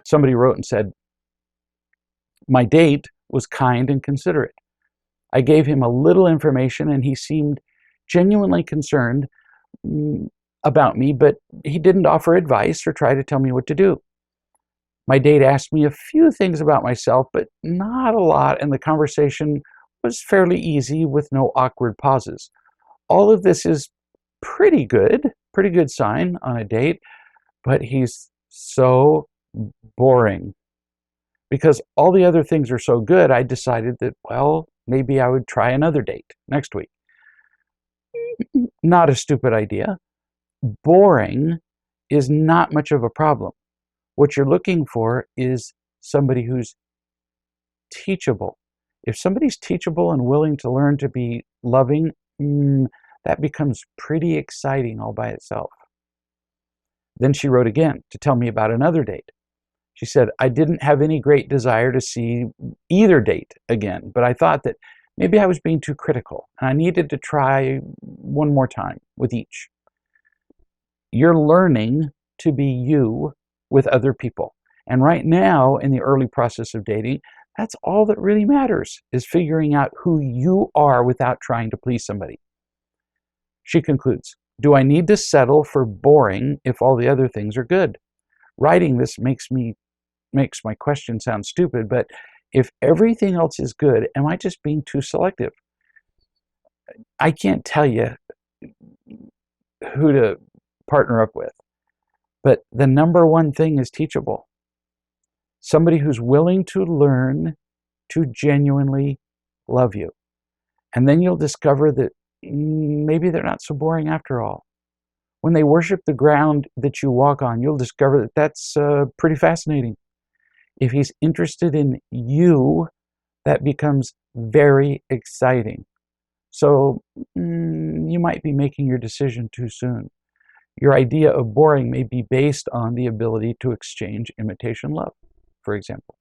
Somebody wrote and said, my date was kind and considerate. I gave him a little information and he seemed genuinely concerned about me, but he didn't offer advice or try to tell me what to do. My date asked me a few things about myself, but not a lot, and the conversation was fairly easy with no awkward pauses. All of this is pretty good sign on a date, but he's so boring. Because all the other things are so good, I decided that, well, maybe I would try another date next week. Not a stupid idea. Boring is not much of a problem. What you're looking for is somebody who's teachable. If somebody's teachable and willing to learn to be loving, that becomes pretty exciting all by itself. Then she wrote again to tell me about another date. She said, I didn't have any great desire to see either date again, but I thought that maybe I was being too critical and I needed to try one more time with each. You're learning to be you with other people. And right now, in the early process of dating, that's all that really matters, is figuring out who you are without trying to please somebody. She concludes, do I need to settle for boring if all the other things are good? Writing this makes my question sound stupid, but if everything else is good, am I just being too selective? I can't tell you who to partner up with, but the number one thing is teachable. Somebody who's willing to learn to genuinely love you. And then you'll discover that maybe they're not so boring after all. When they worship the ground that you walk on, you'll discover that that's pretty fascinating. If he's interested in you, that becomes very exciting. So you might be making your decision too soon. Your idea of boring may be based on the ability to exchange imitation love, for example.